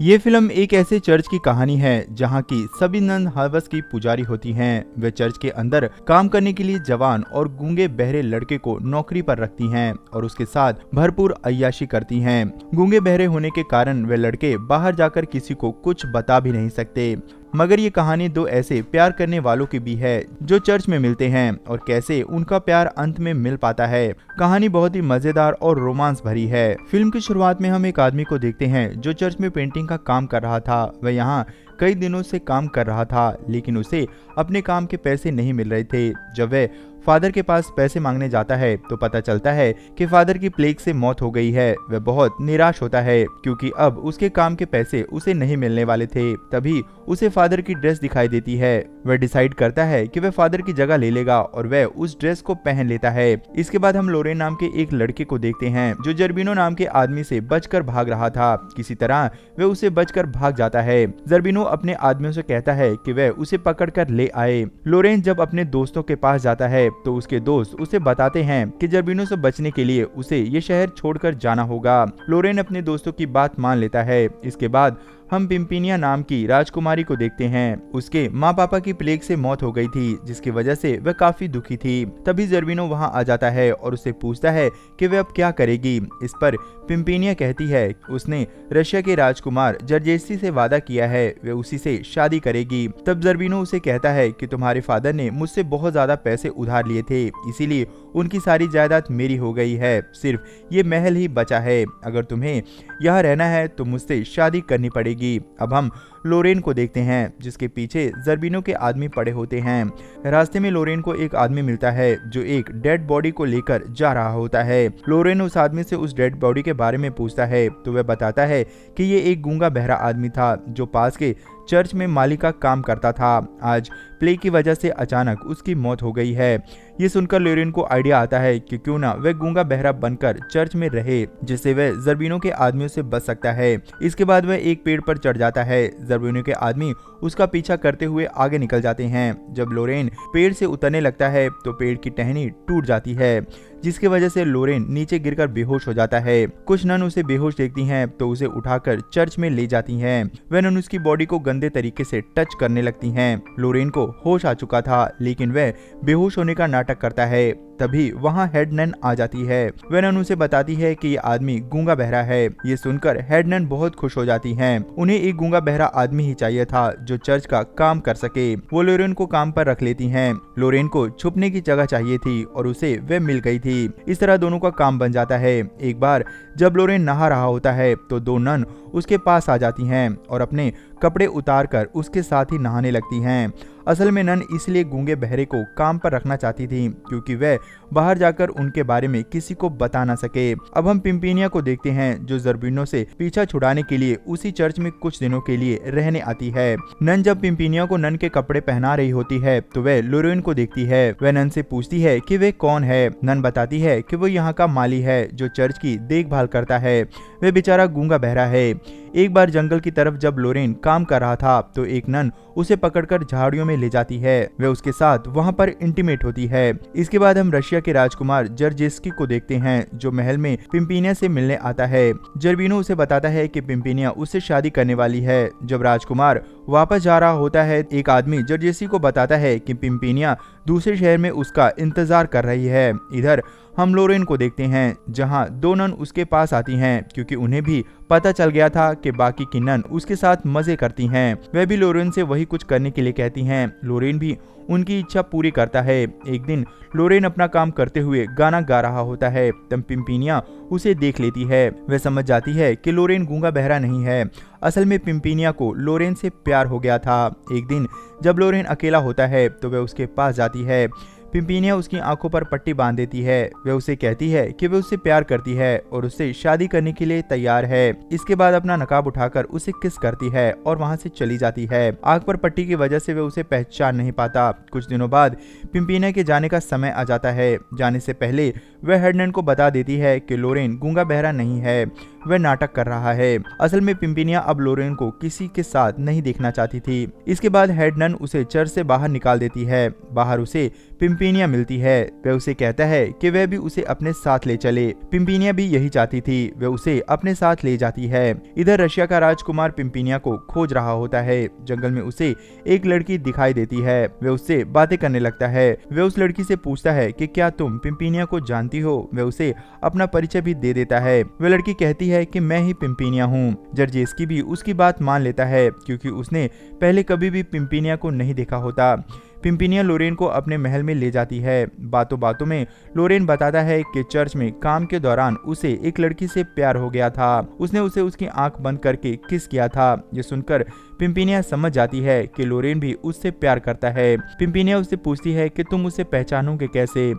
ये फिल्म एक ऐसे चर्च की कहानी है जहाँ की सभी नन हवस की पुजारी होती हैं। वे चर्च के अंदर काम करने के लिए जवान और गूंगे बहरे लड़के को नौकरी पर रखती हैं और उसके साथ भरपूर अय्याशी करती हैं। गूंगे बहरे होने के कारण वे लड़के बाहर जाकर किसी को कुछ बता भी नहीं सकते। मगर ये कहानी दो ऐसे प्यार करने वालों की भी है जो चर्च में मिलते हैं और कैसे उनका प्यार अंत में मिल पाता है। कहानी बहुत ही मजेदार और रोमांस भरी है। फिल्म की शुरुआत में हम एक आदमी को देखते हैं जो चर्च में पेंटिंग का काम कर रहा था। वह यहाँ कई दिनों से काम कर रहा था, लेकिन उसे अपने काम के पैसे नहीं मिल रहे थे। जब वह फादर के पास पैसे मांगने जाता है तो पता चलता है कि फादर की प्लेग से मौत हो गई है। वह बहुत निराश होता है क्योंकि अब उसके काम के पैसे उसे नहीं मिलने वाले थे। तभी उसे फादर की ड्रेस दिखाई देती है। वह डिसाइड करता है कि वह फादर की जगह ले लेगा और वह उस ड्रेस को पहन लेता है। इसके बाद हम लोरेन नाम के एक लड़के को देखते हैं जो जर्बिनो नाम के आदमी से बचकर भाग रहा था। किसी तरह वह उसे बचकर भाग जाता है। जर्बिनो अपने आदमियों से कहता है कि वह उसे पकड़कर ले आए। लोरेन जब अपने दोस्तों के पास जाता है तो उसके दोस्त उसे बताते हैं कि जर्बिनो से बचने के लिए उसे ये शहर छोड़कर जाना होगा। लोरेन अपने दोस्तों की बात मान लेता है। इसके बाद हम पिम्पिनिया नाम की राजकुमारी को देखते हैं। उसके माँ पापा की प्लेग से मौत हो गई थी, जिसकी वजह से वह काफी दुखी थी। तभी जर्बिनो वहाँ आ जाता है और उससे पूछता है कि वह अब क्या करेगी। इस पर पिम्पिनिया कहती है उसने रशिया के राजकुमार जर्जेसी से वादा किया है, वे उसी से शादी करेगी। तब जर्बिनो उसे कहता है कि तुम्हारे फादर ने मुझसे बहुत ज्यादा पैसे उधार लिए थे, इसीलिए उनकी सारी जायदाद मेरी हो गई है। सिर्फ ये महल ही बचा है। अगर तुम्हें यहाँ रहना है तो मुझसे शादी करनी पड़ेगी। अब हम लोरेन को देखते हैं जिसके पीछे जर्बिनो के आदमी पड़े होते हैं। रास्ते में लोरेन को एक आदमी मिलता है जो एक डेड बॉडी को लेकर जा रहा होता है। लोरेन उस आदमी से उस डेड बॉडी के बारे में पूछता है तो वह बताता है कि ये एक गूंगा बहरा आदमी था जो पास के चर्च में माली का काम करता था। आज प्लेग की वजह से अचानक उसकी मौत हो गई है। ये सुनकर लोरेन को आइडिया आता है कि क्यों ना वह गूंगा बहरा बनकर चर्च में रहे, जिससे वह जर्बिनो के आदमियों से बच सकता है। इसके बाद वह एक पेड़ पर चढ़ जाता है। जर्बिनो के आदमी उसका पीछा करते हुए आगे निकल जाते हैं। जब लोरेन पेड़ से उतरने लगता है तो पेड़ की टहनी टूट जाती है, जिसकी वजह से लोरेन नीचे गिरकर बेहोश हो जाता है। कुछ नन उसे बेहोश देखती हैं तो उसे उठाकर चर्च में ले जाती हैं। वह नन उसकी बॉडी को गंदे तरीके से टच करने लगती हैं। लोरेन को होश आ चुका था, लेकिन वह बेहोश होने का नाटक करता है। तभी वहाँ हेड नन आ जाती है। वह नन उसे बताती है कि ये आदमी गूंगा बहरा है। ये सुनकर हेड नन बहुत खुश हो जाती हैं। उन्हें एक गूंगा बहरा आदमी ही चाहिए था जो चर्च का काम कर सके। वो लोरेन को काम पर रख लेती हैं। लोरेन को छुपने की जगह चाहिए थी और उसे वह मिल गई थी। इस तरह दोनों का काम बन जाता है। एक बार जब लोरेन नहा रहा होता है तो दो नन उसके पास आ जाती हैं और अपने कपड़े उतारकर उसके साथ ही नहाने लगती हैं। असल में नन इसलिए गूंगे बहरे को काम पर रखना चाहती थी क्योंकि वह बाहर जाकर उनके बारे में किसी को बता ना सके। अब हम पिम्पिनिया को देखते हैं जो जर्बिनो से पीछा छुड़ाने के लिए उसी चर्च में कुछ दिनों के लिए रहने आती है। नन जब पिम्पिनिया को नन के कपड़े पहना रही होती है तो वह लोरेन को देखती है। वह नन से पूछती है कि वे कौन है। नन बताती है कि वो यहाँ का माली है जो चर्च की देखभाल करता है। वह बेचारा गूंगा बहरा है। एक बार जंगल की तरफ जब लोरेन काम कर रहा था तो एक नन उसे पकड़कर झाड़ियों में ले जाती है। वह उसके साथ वहां पर इंटीमेट होती है। इसके बाद हम रशिया के राजकुमार जर्जेस्की को देखते हैं जो महल में पिम्पिनिया से मिलने आता है। जर्बिनो उसे बताता है कि पिम्पिनिया उससे शादी करने वाली है। जब राजकुमार वापस जा रहा होता है एक आदमी जर्जेसी को बताता है कि पिम्पिनिया दूसरे शहर में उसका इंतजार कर रही है। इधर हम लोरेन को देखते हैं जहां दो नन उसके पास आती हैं क्योंकि उन्हें भी पता चल गया था कि बाकी की नन उसके साथ मजे करती हैं। वह भी लोरेन से वही कुछ करने के लिए कहती हैं। लोरेन भी उनकी इच्छा पूरी करता है। एक दिन लोरेन अपना काम करते हुए गाना गा रहा होता है। तब पिम्पिनिया उसे देख लेती है। वह समझ जाती है कि लोरेन गूंगा बहरा नहीं है। असल में पिम्पिनिया को लोरेन से प्यार हो गया था। एक दिन जब लोरेन अकेला होता है तो वह उसके पास जाती है। पिम्पिनिया उसकी आंखों पर पट्टी बांध देती है। वह उसे कहती है कि वह उससे प्यार करती है और उससे शादी करने के लिए तैयार है। इसके बाद अपना नकाब उठाकर उसे किस करती है और वहां से चली जाती है। आंख पर पट्टी की वजह से वह उसे पहचान नहीं पाता। कुछ दिनों बाद पिम्पिनिया के जाने का समय आ जाता है। जाने से पहले वह हेडनन को बता देती है कि लोरेन गूंगा बहरा नहीं है। वह नाटक कर रहा है। असल में पिंपिनिया अब लोरेन को किसी के साथ नहीं देखना चाहती थी। इसके बाद हेड नन उसे चर्च से बाहर निकाल देती है। बाहर उसे पिंपिनिया मिलती है। वह उसे कहता है कि वह भी उसे अपने साथ ले चले। पिंपिनिया भी यही चाहती थी। वह उसे अपने साथ ले जाती है। इधर रशिया का राजकुमार पिंपिनिया को खोज रहा होता है। जंगल में उसे एक लड़की दिखाई देती है। वह उससे बातें करने लगता है। वह उस लड़की से पूछता है कि क्या तुम पिंपिनिया को जानती हो। वह उसे अपना परिचय भी दे देता है। वह लड़की कहती है कि मैं ही पिंपिनिया हूँ। जर्जेस्की भी उसकी बात मान लेता है क्योंकि उसने पहले कभी भी पिंपिनिया को नहीं देखा होता। पिंपिनिया लोरेन को अपने महल में ले जाती है। बातों बातों में लोरेन बताता है कि चर्च में काम के दौरान उसे एक लड़की से प्यार हो गया था। उसने उसे उसकी आंख बंद करके किस किया था। ये सुनकर पिंपिनिया समझ जाती है कि लोरेन भी उससे प्यार करता है। पिंपिनिया उससे पूछती है कि तुम उसे पहचानोगे कैसे।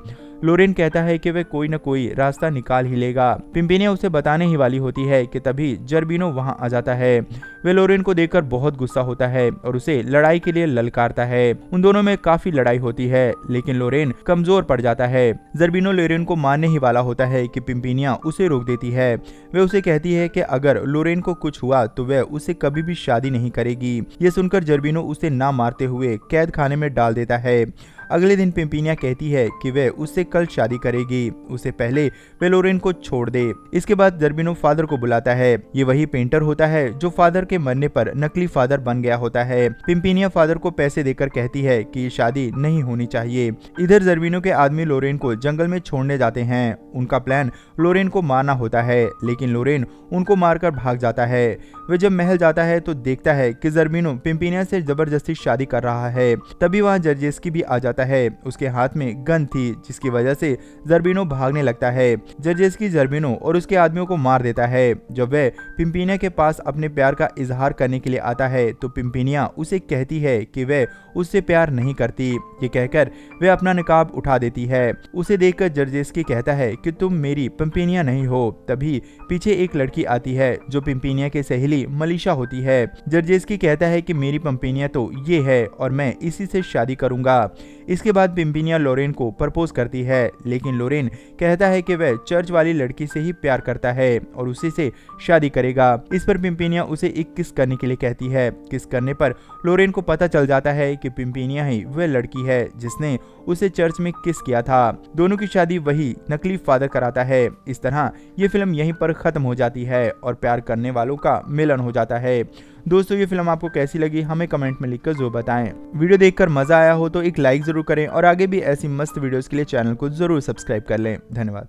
लोरेन कहता है कि वह कोई न कोई रास्ता निकाल ही लेगा। पिंपिनिया उसे बताने ही वाली होती है कि तभी जर्बिनो वहां आ जाता है। वह लोरेन को देखकर बहुत गुस्सा होता है और उसे लड़ाई के लिए ललकारता है। उन दोनों में काफी लड़ाई होती है, लेकिन लोरेन कमजोर पड़ जाता है। जर्बिनो लोरेन को मारने ही वाला होता है कि पिंपिनिया उसे रोक देती है। वह उसे कहती है कि अगर लोरेन को कुछ हुआ तो वह उससे कभी भी शादी नहीं करेगी। ये सुनकर जर्बिनो उसे ना मारते हुए कैद खाने में डाल देता है। अगले दिन पिंपिनिया कहती है कि वह उससे कल शादी करेगी। उससे पहले वह लोरेन को छोड़ दे। इसके बाद जर्बिनो फादर को बुलाता है। ये वही पेंटर होता है जो फादर के मरने पर नकली फादर बन गया होता है। पिंपिनिया फादर को पैसे देकर कहती है कि ये शादी नहीं होनी चाहिए। इधर जर्बिनो के आदमी लोरेन को जंगल में छोड़ने जाते हैं। उनका प्लान लोरेन को मारना होता है, लेकिन लोरेन उनको मारकर भाग जाता है। वह जब महल जाता है तो देखता है कि जर्बिनो पिंपिनिया से जबरदस्ती शादी कर रहा है। तभी वहाँ जर्जेस्की भी आ जाता है। उसके हाथ में गन थी, जिसकी वजह से जर्बिनो भागने लगता है। जर्जेस्की जर्बिनो और उसके आदमियों को मार देता है। जब वह पिंपिनिया के पास अपने प्यार का इजहार करने के लिए आता है तो पिंपिनिया उसे कहती है कि वह उससे प्यार नहीं करती। ये कहकर वह अपना निकाब उठा देती है। उसे देखकर जर्जेस्की कहता है कि तुम मेरी पिंपिनिया नहीं हो। तभी पीछे एक लड़की आती है जो पिंपिनिया की सहेली मलिशा होती है। जर्जेस्की कहता है कि मेरी पिंपिनिया तो ये है और मैं इसी से शादी करूंगा। इसके बाद पिंपिनिया लोरेन को प्रपोज करती है, लेकिन लोरेन कहता है कि वह चर्च वाली लड़की से ही प्यार करता है और उसी से शादी करेगा। इस पर पिंपिनिया उसे एक किस करने के लिए कहती है। किस करने पर लोरेन को पता चल जाता है कि पिंपिनिया ही वह लड़की है जिसने उसे चर्च में किस किया था। दोनों की शादी वही नकली फादर कराता है। इस तरह ये फिल्म यहीं पर खत्म हो जाती है और प्यार करने वालों का मिलन हो जाता है। दोस्तों, ये फिल्म आपको कैसी लगी हमें कमेंट में लिखकर जरूर बताएं। वीडियो देखकर मजा आया हो तो एक लाइक जरूर करें और आगे भी ऐसी मस्त वीडियोस के लिए चैनल को जरूर सब्सक्राइब कर लें। धन्यवाद।